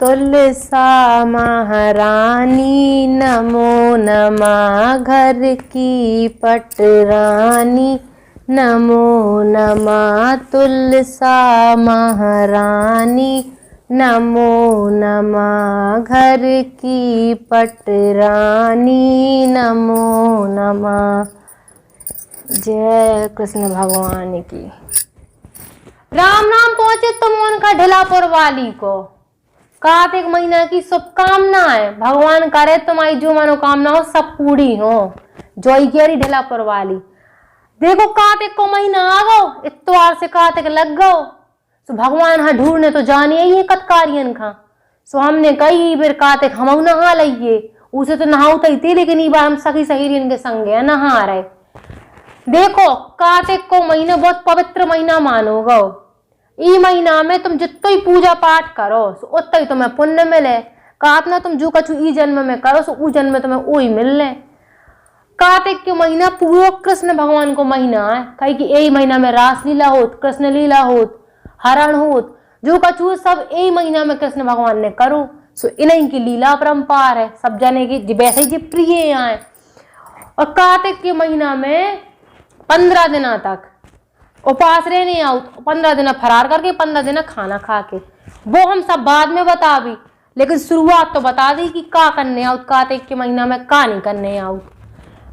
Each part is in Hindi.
तुलसा महारानी नमो नमः, घर की पटरानी नमो नमः, तुलसा महारानी नमो नमः, घर की पटरानी नमो नमः। जय कृष्ण भगवान की। राम राम पहुंचे तुम उनका ढिलापुर वाली को। कार्तिक महीना की शुभकामनाएं, भगवान करे तुम्हारी जो मनोकामना हो सब पूरी हो। जोई केरी ढिलापुर वाली। देखो कार्तिक को महीना आ गो, इतवार से कार्तिक लग गो, तो भगवान हाँ ढूंढने तो जाने ही कतकारियन खा। सो हमने कही फिर कार्तिक हम नहा लिये, उसे तो नहाता ही थी, लेकिन ये बार हम सखी सहेलियन के संग नहा रहे। देखो कार्तिक को महीना बहुत पवित्र महीना मानो गो। ई महीना में तुम जितना ही पूजा पाठ करो उतना ही तुम्हें पुण्य मिले। कहना तुम जो कछु ई जन्म में करो सो ऊ जन्म में तुम्हें वही मिलने। कार्तिक के महीना पूरा कृष्ण भगवान को महीना है, कहीं कि यही महीना में रासलीला होत, कृष्ण लीला होत, हरण होत, जो कछु सब यही महीना में कृष्ण भगवान ने करो। सो इन्हीं की लीला परंपार है, सब जाने की वैसे ही प्रिय आए। और कार्तिक के महीना में 15 दिनों तक उपास रहने आओ, 15 दिन फरार करके 15 दिन खाना खा के। वो हम सब बाद में बता भी, लेकिन शुरुआत तो बता दी कि का करने आओ कार्तिक के महीना में, का नहीं करने आओ।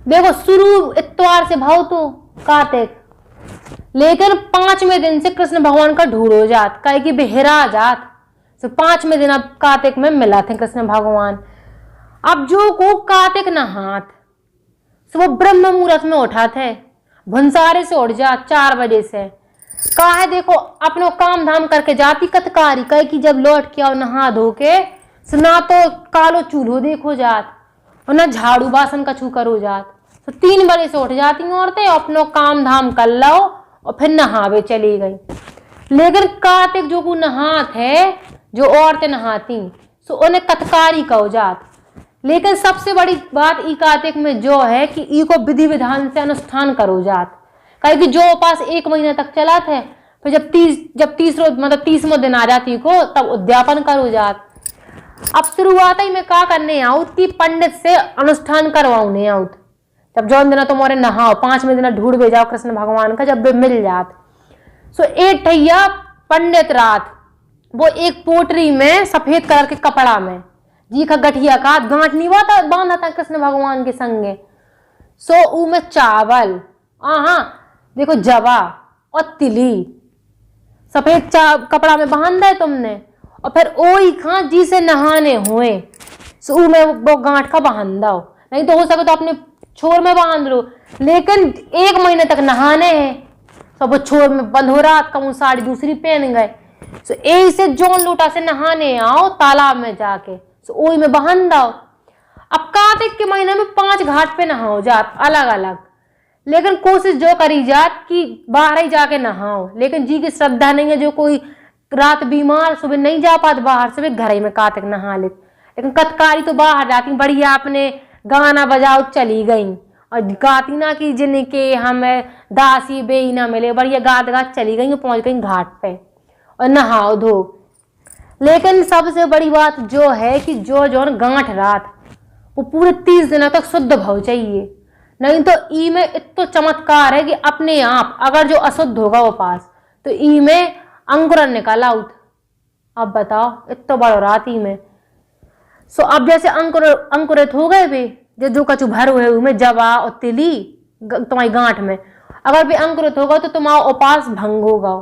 देखो शुरू इतवार से भाव तो कार्तिक, लेकिन 5वें दिन से कृष्ण भगवान का ढूंढ हो जात, कहे कि बेहरा जात। तो 5वें दिन अब कार्तिक में मिला थे कृष्ण भगवान। अब जो को कार्तिक नहात, तो वो ब्रह्म मुहूर्त में उठा थे, भुंसारे से उठ जा 4 बजे से। कहा है देखो अपनो काम धाम करके जाती कतकारी, कहे कि जब लौट के आओ नहा धो के, ना तो कालो चूल्हो देखो जात और ना झाड़ू बासन कछू करो जात। तो 3 बजे से उठ जाती औरतें, अपनो काम धाम कर लो और फिर नहावे चली गई। लेकिन कार्तिक जो को नहात है, जो औरतें नहाती सो उन्हें कतकारी कहो जात। लेकिन सबसे बड़ी बात ई कार्तिक में जो है कि ई को विधि विधान से अनुष्ठान करो जात। कहे कि जो उपास 1 महीने तक चला थे, फिर जब 30वां दिन आ जाती को तब उद्यापन करो जात। अब शुरुआत ही में का करने आउत कि पंडित से अनुष्ठान करवाने आउत। जब जौन दिन तुम्हारे नहाओ 5वें दिन ढूंढ भे जाओ कृष्ण भगवान का, जब वे मिल जात। सो एक ठैया पंडित रात वो एक पोटरी में सफेद कलर के कपड़ा में जी का गठिया का गांठ नहीं हुआ बांधा था कृष्ण भगवान के संगे। सो ऊ में चावल, देखो जवा और तिली सफेद कपड़ा में बांध दे तुमने, और फिर ओई खा जी से नहाने हुए। सो ऊ में वो गांठ का बांध दो, नहीं तो हो सके तो अपने छोर में बांध लो, लेकिन 1 महीने तक नहाने हैं। सब वो छोर में बंद हो रहा, कमू साड़ी दूसरी पहन गए। सो यही से जोन लोटा से नहाने आओ तालाब में जाके, सो ओई में बहन दो। अब कार्तिक के महीने में 5 घाट पे नहाओ जात अलग अलग, लेकिन कोशिश जो करी जात कि बाहर ही जाके नहाओ। लेकिन जी की श्रद्धा नहीं है, जो कोई रात बीमार सुबह नहीं जा पाते बाहर से, वे घर ही में कार्तिक नहा ले। लेकिन कतकारी तो बाहर जाती बढ़िया, अपने गाना बजाओ चली गई और गाती ना कि जिनके हमें दासी बेई ना मिले, बढ़िया गात गात चली गई, पहुंच गई घाट पे और नहाओ धो। लेकिन सबसे बड़ी बात जो है कि जो गांठ रात वो पूरे 30 दिनों तक शुद्ध भाव चाहिए, नहीं तो ई में इतना चमत्कार है कि अपने आप अगर जो अशुद्ध होगा वो पास तो ई में अंकुरन निकाल आउट। अब बताओ इतना बड़ा रात ई में। सो अब जैसे अंकुरित हो गए वे, जो कछु भर हुए उनमें जवा और तिली तुम्हारी गांठ में, अगर भी अंकुरित होगा तो तुम्हारा उपास भंग होगा।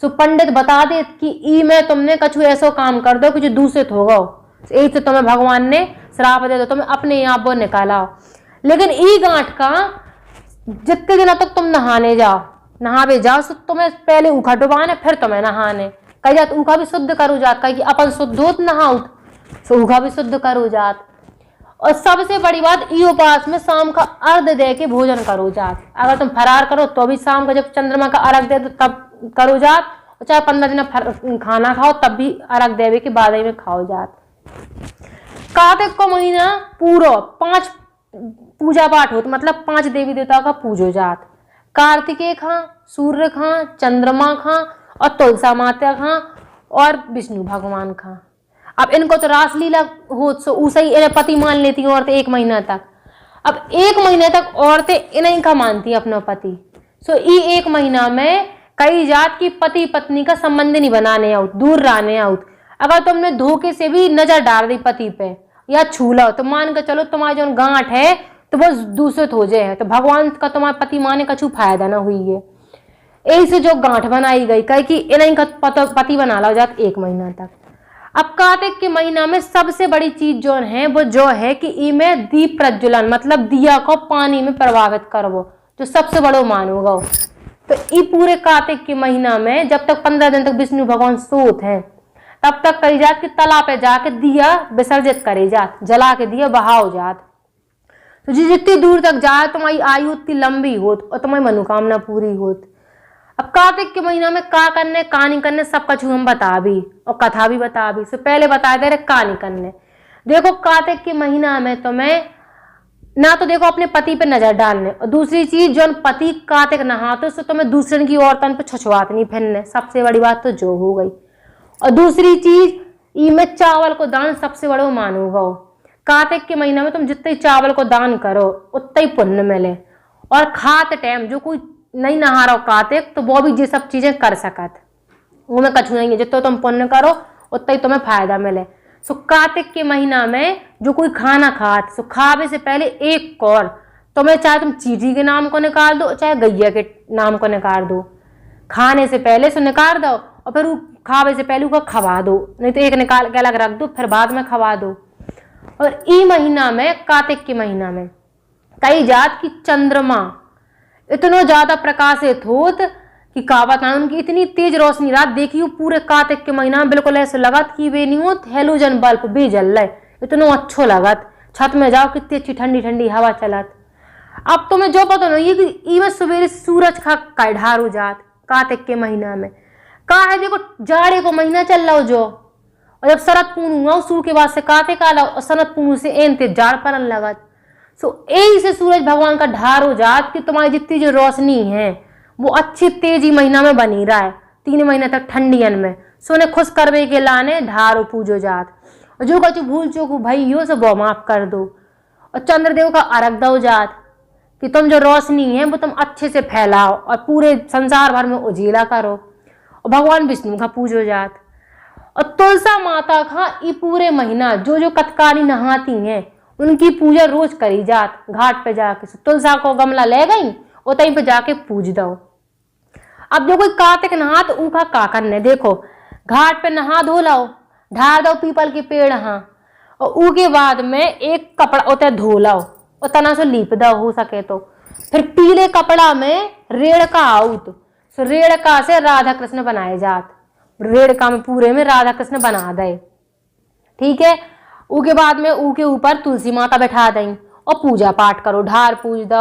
सो पंडित बता दे कि ई में तुमने कछु ऐसा काम कर दो कि जो दूषित होगा, यही से तुम्हें भगवान ने श्राप दे दो, तुम्हें अपने आप वो निकाला। लेकिन ई गांठ का जितने दिनों तक तुम नहावे जाओ तो तुम्हें पहले ऊखा डुबाने फिर तुम्हें नहाने कही जात, ऊखा भी शुद्ध करो जात, कही अपन शुद्ध होत नहाओ तो ऊखा भी शुद्ध करो जात। और सबसे बड़ी बात ई उपास में शाम का अर्घ दे के भोजन करो जात। अगर तुम फरार करो तो भी शाम का जब चंद्रमा का अर्घ दे तो तब करो जात, और चाहे 15 दिन खाना खाओ तब भी अर्घ देवे के बाद ही में खाओ जात। कार्तिक को महीना पूरा 5 पूजा पाठ होता, मतलब 5 देवी देवताओं का पूजो जात। कार्तिकेय खां, सूर्य खां, चंद्रमा खां और तुलसा माता खां और विष्णु भगवान खां। अब इनको तो रासलीला हो सो उसे ही इन्हें पति मान लेती औरतें 1 महीना तक। अब 1 महीने तक औरतें इन्हीं का मानती अपना पति। सो ई 1 महीना में कई जात की पति पत्नी का संबंध नहीं बनाने आउट, दूर रहने आउट। अगर तुमने धोखे से भी नजर डाल दी पति पे या छू लो तो मान कर चलो तुम्हारी जो गांठ है तो वो दूषित हो जाए, तो भगवान का तुम्हारे पति माने का छू फायदा ना हुई है। यही से जो गांठ बनाई गई कहे कि इन्हीं का पति बना लो जात 1 महीना तक। अब कार्तिक के महीना में सबसे बड़ी चीज जो है वो जो है कि इमें दीप प्रज्वलन मतलब दिया को पानी में प्रभावित करवो, जो सबसे बड़ो मानोगा। तो ये पूरे कार्तिक के महीना में जब तक 15 दिन तक विष्णु भगवान सोत हैं तब तक करी जात कि तालाब पे जाके दिया विसर्जित करे जात, जला के दिया बहाओ जात। तो जितनी दूर तक जाए तुम्हारी आयु उतनी लंबी होत और तुम्हारी मनोकामना पूरी होत। अब कार्तिक के महीना में का करने का नहीं करने सब कछु हम बता भी और कथा भी बता भी। तो पहले बता दे रहे का नहीं करने। देखो कार्तिक के महीना में तुम्हें ना तो देखो अपने पति पे नजर डालने, और दूसरी चीज जो पति कार्तिक नहाते तो तुम्हें दूसरे की औरतन पे छछवात नहीं फिरने, सबसे बड़ी बात तो जो हो गई। और दूसरी चीज इमे चावल को दान सबसे बड़ो मानूगा। कार्तिक के महीना में तुम जितने चावल को दान करो उतना ही पुण्य मिले। और खाते टाइम जो कोई नहीं नहा रहा कार्तिक तो वो भी ये सब चीजें कर सकत, वो में कछु नहीं है। जितना तुम पुण्य करो उतना ही तुम्हें फायदा मिले। सो कार्तिक के महीना में जो कोई खाना खात सो खावे से पहले एक कौर तुम्हें चाहे तुम चीटी के नाम को निकाल दो चाहे गैया के नाम को निकाल दो, खाने से पहले सो निकाल दो और फिर खावे से पहले उसको खवा दो, नहीं तो एक निकाल के अलग रख दो फिर बाद में खवा दो। और ई महीना में कार्तिक के महीना में कई जात की चंद्रमा इतना ज्यादा प्रकाशित होत कि का बताएं, उनकी इतनी तेज रोशनी रात देखी पूरे कार्तिक के महीना में बिल्कुल ऐसे लगत कि वे नहीं होत हेलोजन बल्ब भी जल रहे, इतना अच्छो लगत। छत में जाओ कितनी अच्छी ठंडी ठंडी हवा चलत। अब तुम्हें जो पता नहीं कि इवन सवेरे सूरज का ढार हो जात कार्तिक के महीना में का है। देखो जाड़े को महीना चल रहा हो जो, और जब शरद पूर्णिमा सूर्य के बाद से कार्तिक आला और शरद पूर्णिमा से एनते जाड़ परन लगत। सो यही से सूरज भगवान का ढार हो जात कि तुम्हारी जितनी जो रोशनी है वो अच्छी तेजी महीना में बनी रहा है 3 महीने तक ठंडियन में। सो उन्हें खुश करवे के लाने ढार पूजो जात। और जो कछु भूल चूक भाई हो सब माफ कर दो। और चंद्रदेव का अर्घ दो जात कि तुम जो रोशनी है वो तुम अच्छे से फैलाओ और पूरे संसार भर में उजीला करो। और भगवान विष्णु का पूजो जात। और तुलसा माता का ये पूरे महीना जो जो कतकारी नहाती हैं उनकी पूजा रोज करी जात। घाट पे जाके तुलसा को गमला ले गई और तहीं पे जाके पूज दो। अब जो कोई कार्तिक नहा तो ऊखा का करने देखो घाट पे नहा धो लाओ, ढार दो पीपल के पेड़ हाँ, और ऊके बाद में एक कपड़ा उतर धो लाओ और तना से लीप दो हो सके तो। फिर पीले कपड़ा में रेड़का आउत, सो रेड़का से राधा कृष्ण बनाए जात। रेड़का में पूरे में राधा कृष्ण बना दे, ठीक है। ऊके बाद में ऊके ऊपर तुलसी माता बैठा दें और पूजा पाठ करो, ढार पूज दो।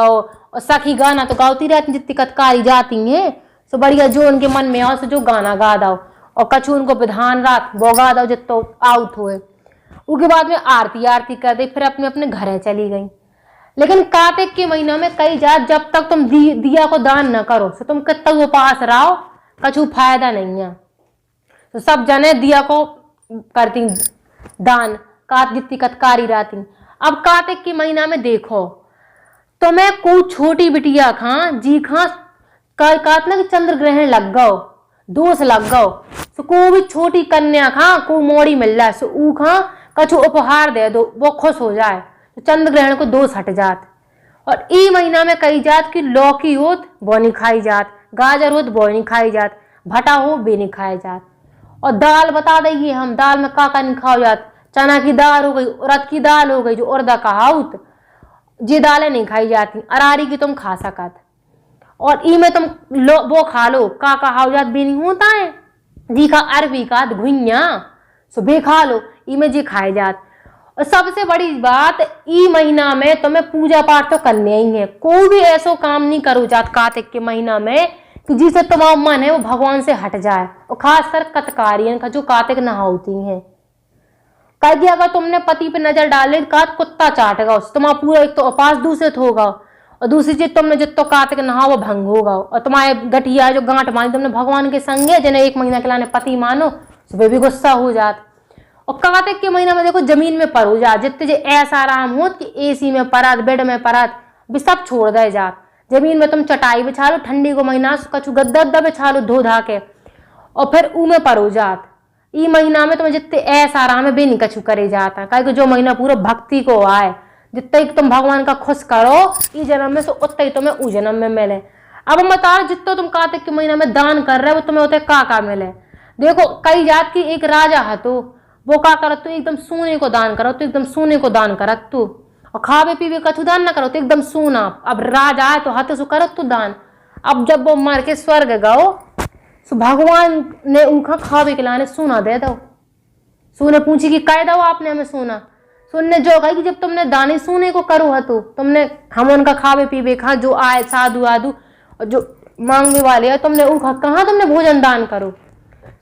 और सखी गाना तो गाती रहती जितनी कतकारी जाती हैं सो बढ़िया जो उनके मन में आओ सो जो गाना गा दो। और कछु उनको विधान रात वो गा दो जितो आउट हुए। उसके बाद में आरती कर दे फिर अपने अपने घरे चली गई। लेकिन कार्तिक के महीना में कई जात जब तक तुम दिया को दान न करो तो तुम कितना उपास रहो कछु फायदा नहीं है। तो सब जने दिया को करती दान जितनी कतकारी रहती। अब कार्तिक के महीना में देखो तो मैं को छोटी बिटिया खां जी खां कार्तिक चंद्र ग्रहण लग गो दोष लग गो तो को भी छोटी कन्या खां को मोड़ी मिल जाए सो ऊ खां कछु उपहार दे दो वो खुश हो जाए तो चंद्र ग्रहण को दोष हट जात। और ई महीना में कई जात की लौकी होत वो नहीं खाई जात, गाजर होत वो नहीं खाई जात, भटा हो बे नहीं खाए जात। और दाल बता देंगे हम दाल में का नहीं खाओ जात। चना की दाल हो गई, उड़द की दाल हो गई जो उड़दा कहाउत ये दालें नहीं खाई जाती। अरारी की तुम खा सकत और ई में तुम वो खा लो का कहाओ जात भी नहीं होता है जी खा अरबी का घुइया सो बे खा लो ई में जी खाए जात। और सबसे बड़ी बात ई महीना में तुम्हें पूजा पाठ तो करने ही है, कोई भी ऐसा काम नहीं करो जात कार्तिक के महीना में कि जिससे तुम्हारा मन है वो भगवान से हट जाए। और खासकर कतकारियन का जो कार्तिक नहाती हैं कह दिया अगर तुमने पति पे नजर डाले का कुत्ता चाटेगा उस तुम्हारा पूरा एक तो उपास दूषित होगा और दूसरी चीज तुमने जितो कार्तिक नहा वो भंग होगा। और तुम्हारे गठिया जो गांठ मानी तुमने भगवान के संगे जिन्हें 1 महीना के लाने पति मानो सुबह भी गुस्सा हो जात। और कार्तिक के महीना में देखो जमीन में परो जा, जितने जे ऐसा आराम हो कि एसी में परत, बेड में परत भी सब छोड़ दे जा। जमीन में तुम चटाई बिछा लो, ठंडी को महीना कछु गद्दा बिछा लो धो धा के, और फिर ऊ में परो जात। ई महीना में तुम्हें जितने ऐसा आराम है बे नहीं कछु करे जाता, काहे जो महीना पूरा भक्ति को आए, जितने तुम भगवान का खुश करो ई जन्म में, सो उतना ही तुम्हें ऊ जन्म में मिले। अब हम बता रहे जितना तुम कार्तिक के महीना में दान कर रहे हो तुम्हें उतने का मिले। देखो कई जात की एक राजा है तो वो का करत तो एकदम सोने को दान करो, तो एकदम सोने को दान करत तू, और खावे पीवे कछु दान ना करो तो एकदम सोना। अब राजा है तो हाथ से करत तू दान। अब जब वो मर के स्वर्ग गओ तो भगवान ने उनका खावे के लाने सोना दे दो। सोने पूछी कि कह दो आपने हमें सोना, सुनने जो कही कि जब तुमने दाने सोने को करो है तो तुमने हम उनका खावे पीवे खा, जो आए साधु आदु और जो मांगने वाले है तुमने उनका कहाँ तुमने भोजन दान करो।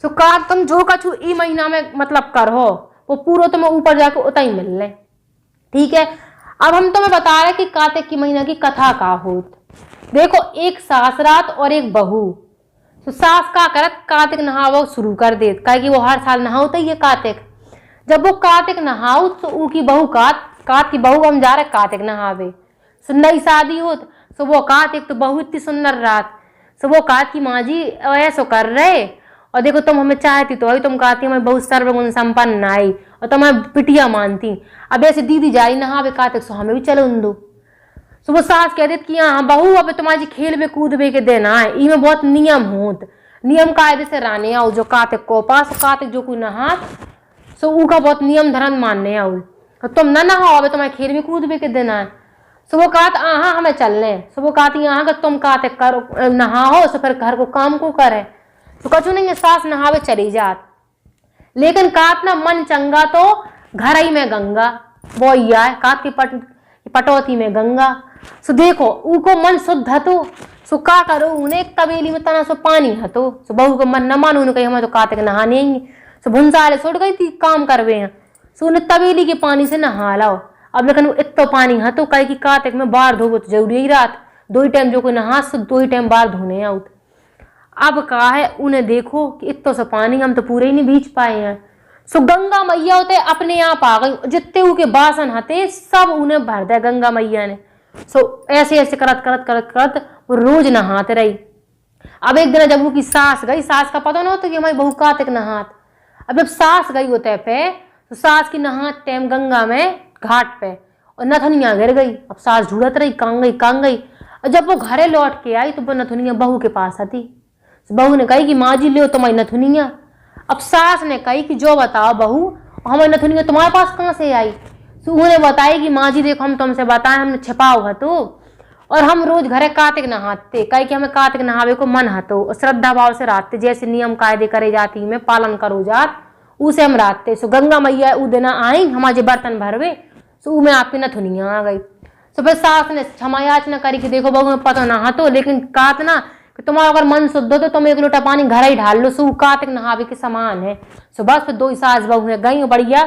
तो का तुम जो कछु ई महीना में मतलब करो वो पूरा तुम्हें ऊपर जाके उतना ही मिल ले। ठीक है, अब हम तुम्हें बता रहे कि कार्तिक की महीना की कथा का होत। देखो एक सास रात और एक बहू, तो सास का करत कार्तिक नहावा शुरू कर देत, काहे कि वो हर साल नहाता ही है कार्तिक। जब वो कार्तिक नहाऊ तो ऊ की बहू कात की बहू हम जा रहे कार्तिक नहावे, सो नई शादी होत, सो वो कार्तिक तो बहू इतनी सुंदर रात, सो वो कात की माँ जी ऐसो कर रहे, और देखो तुम हमें चाहती तो अभी तुम कहती हमें बहुत सर्वगुण संपन्न आई और तुम्हें पिटिया मानती, अब ऐसे दीदी जा रही नहावे कार्तिक, सो हमें भी चलो दो। सो वो सास कह देती कि हाँ बहू अब तुम्हारी खेल में कूद बे के देना है, इमें बहुत नियम होत, नियम कायदे से रहने आओ जो कार्तिक को पास, कार्तिक जो कोई नहात सो ऊ का बहुत नियम धर्म मानने आओ, तो तुम ना नहाओ अब तुम्हारे खेल में कूद बे के देना है। सो वो कहत हाँ हमें चलने, सो वो कहती हाँ अगर तुम कार्तिक करो नहाओ सो फिर घर को काम को करे, तो कछु नहीं सास नहावे चली जात। लेकिन कात ना मन चंगा तो घर ही में गंगा, वो है कात की पटौती में गंगा। सो देखो ऊको मन शुद्ध हतो, सो का करो उन्हें एक तबेली में तना सो पानी हतो, सो बहू को मन न मानो कही हमें तो कार्तिक नहाने ही, सो भुंसारे छोड़ गई थी काम करवे हैं, सो उन्हें तबेली के पानी से नहा लाओ। अब लेकिन इतना पानी हतो कहे कि कार्तिक में बाहर धोबो तो जरूरी ही रात, दो ही टाइम जो कोई नहा सो दो ही टाइम बाहर धोने आउत। अब कहा है उन्हें देखो कि इतना सा पानी हम तो पूरे ही नहीं भीज पाए हैं, सो गंगा मैया होते अपने आप आ गई, जितने उनके बासन हते सब उन्हें भर दिया गंगा मैया ने। सो ऐसे ऐसे करत करत करत करत वो रोज नहाते रही। अब एक दिन जब वो की सास गई, सास का पता ना होता कि हमारी बहू कार्तिक नहात, अब जब सास गई होते पे तो सास की नहात टाइम गंगा में घाट पे और नथुनिया गिर गई। अब सास ढूंढत रही कहाँ गई, और जब वो घरे लौट के आई तो वो नथुनिया बहू के पास आती। बहू ने कही कि माँ जी ले तुम्हारी नथुनिया। अब सास ने कही कि जो बताओ बहू हमारी नथुनिया तुम्हारे पास कहाँ से आई। तो उन्हें बताई कि माँ जी देखो हम तुमसे बताएं हमने छिपा हुआ तो, और हम रोज घरे कार्तिक नहाते, कही कि हमें कार्तिक नहावे को मन हतो और श्रद्धा भाव से रहते, जैसे नियम कायदे करे जाती में पालन करो जात उसे हम रहते। सो गंगा मैया ऊ दिन आई हमारे बर्तन भरवे, सो ऊ में आपकी नथुनिया आ गई। तो फिर सास ने क्षमा याचना करी कि देखो बहू में पता ना हतो, लेकिन कात ना तुम्हारा अगर मन शुद्ध हो तो तुम एक लोटा पानी घर ही ढाल लो, सो कार्तिक नहावे के समान है। सो बस फिर दो सास बहू गई बढ़िया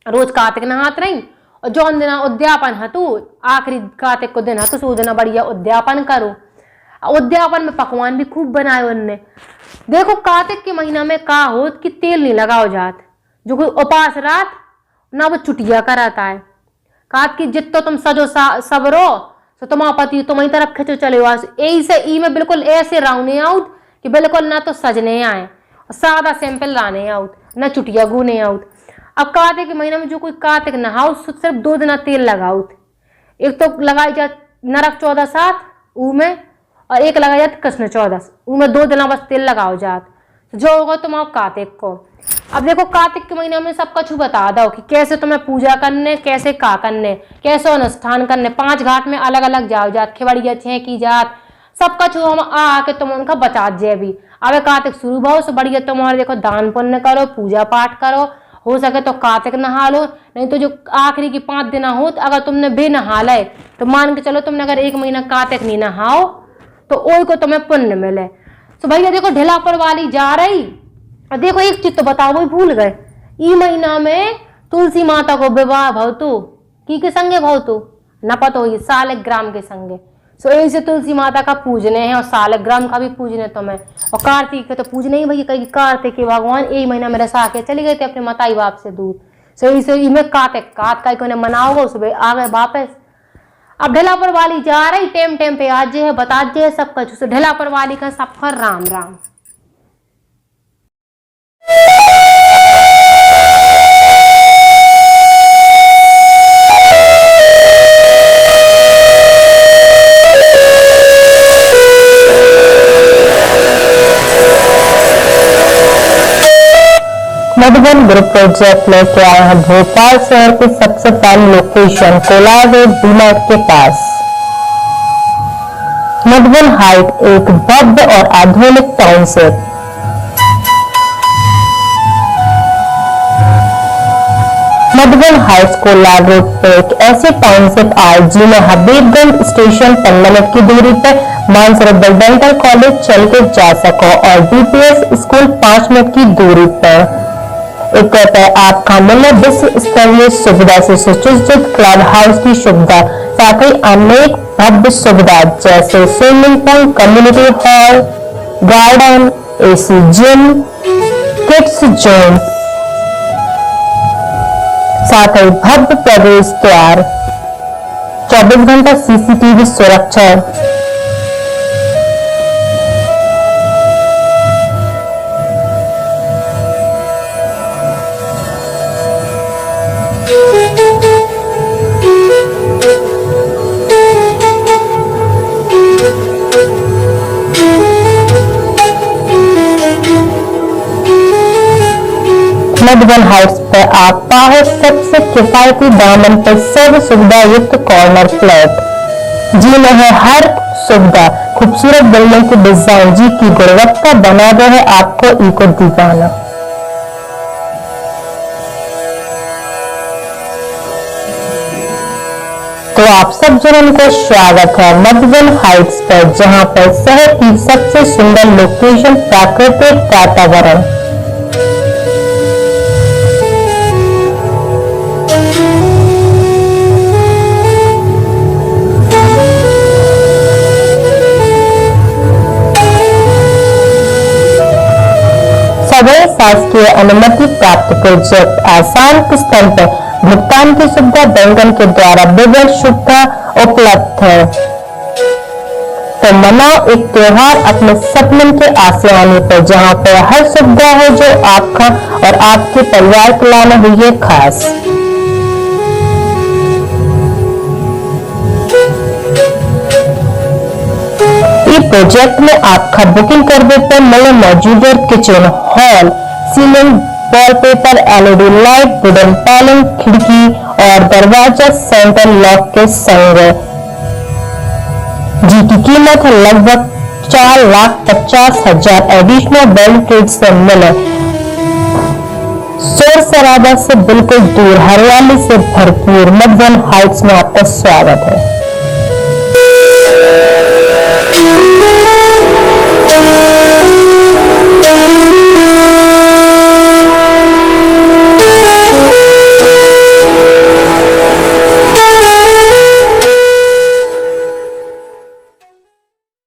रोज कार्तिक नहात रही, और जो दिन उद्यापन हतु आखिरी कार्तिक को दिन हतु सो दिन बढ़िया उद्यापन करो। उद्यापन में पकवान भी खूब बनाए उनने। देखो कार्तिक के महीना में का हो कि तेल नहीं लगाओ जात, जो कोई उपास रात ना वो चुटिया कराता है। कात की जितो तुम सजो सबरो तो तुम्हारा पति तुम्हारी तरफ खिंचो चले यही से ई में बिल्कुल ऐसे राउने आउट कि बिल्कुल ना तो सजने आए और सादा सिंपल लाने आउट, ना चुटिया गुने आउट। अब कार्तिक के महीने में जो कोई कार्तिक नहाओ सिर्फ 2 दिन तेल लगाओ, एक तो लगाई जात नरक 14/7 ऊ में, और एक लगाई जात कृष्ण 14 ऊ में 2 दिन बस तेल लगाओ जात, जो होगा तुम आओ कार्तिक को। अब देखो कार्तिक के महीने में सब कुछ बता दो कि कैसे तुम्हें पूजा करने, कैसे का करने, कैसे अनुष्ठान करने, 5 घाट में अलग अलग जाओ जात, खिवड़िया 6 की जात, सब कुछ हम आके तुम उनका बचा जे भी। अब कार्तिक शुरू भाव से बढ़िया तुम्हारे देखो दान पुण्य करो, पूजा पाठ करो, हो सके तो कार्तिक नहा लो, नहीं तो जो आखिरी की 5 दिन हो अगर तुमने भी नहा ले तो मान के चलो तुमने अगर 1 महीना कार्तिक नहीं नहाओ तो ओई को तुम्हें पुण्य मिले। तो भैया देखो ढिलापुर वाली जा रही, और देखो एक चीज तो बताओ वो भूल गए, ई महीना में तुलसी माता को विवाह भव तो की के संगे भव तो न पता हो सालिग्राम के संगे। सो एक से तुलसी माता का पूजने हैं और सालग्राम का भी पूजने तो मैं, और कार्तिक के तो पूजने ही भैया, कहीं कार्तिक के भगवान एक महीना में रसा के चले गए थे अपने माताई बाप से दूर। सो इसे इनमें कात का इन्हें मनाओगे, सुबह आ गए वापस। अब ढेलापुर वाली जा रही टेम टेम पे आज है, बता जे सब कुछ ढेलापुर वाली का सफर राम राम। मधुबन ग्रुप प्रोजेक्ट लेके आए हैं भोपाल शहर के सबसे पहले लोकेशन कोलार रोड डीमार्ट के पास। मधुबन हाइट एक भव्य और आधुनिक township. Madhuban Heights Kolar road पर एक ऐसी टाउनशिप आए जिन्हें हबीबगंज स्टेशन 15 मिनट की दूरी पर मानसरोवर डेंटल कॉलेज चल के जा सको और डीपीएस स्कूल 5 मिनट की दूरी पर। एक आपका मिले विश्व स्तरीय सुविधा से सुसज्जित क्लब हाउस की सुविधा, साथ ही अनेक भव्य सुविधा जैसे swimming pool, community hall, garden, AC gym, kids zone, साथ ही भव्य प्रवेश द्वार, 24 घंटा सीसीटीवी सुरक्षा। मधुबन हाउस पर आप पाओ सबसे किफायती दामन पर सर्व सुविधा युक्त कॉर्नर फ्लैट। जी में है हर सुविधा, खूबसूरत बिल्डिंग की डिजाइन, जी की गुणवत्ता बना रहे आपको इको दीवाना। तो आप सब जनों को स्वागत है मधुबन हाइट्स पर, जहां पर शहर की सबसे सुंदर लोकेशन, प्राकृतिक वातावरण। सभी शासकीय अनुमति प्राप्त प्रोजेक्ट, आसान किस्तों पर भुगतान की सुविधा, बैंकन के द्वारा विभिन्न सुविधा उपलब्ध है। तो मनाओ एक त्योहार अपने सपनों के आसियाने पर, जहां पर हर सुविधा है जो आपका और आपके परिवार के लाने हुई है खास। प्रोजेक्ट में आपका बुकिंग करने पर मिले मौजूदा kitchen, hall, ceiling, wallpaper, LED light, wooden paling, खिड़की और दरवाजा सेंट्रल लॉक के संग, जिसकी कीमत लगभग 4,50,000 एडिशनल वैल्यू ट्रेड से मिले। शोर शराबा से बिल्कुल दूर, हरियाली से भरपूर मधुबन हाइट्स में आपका स्वागत है।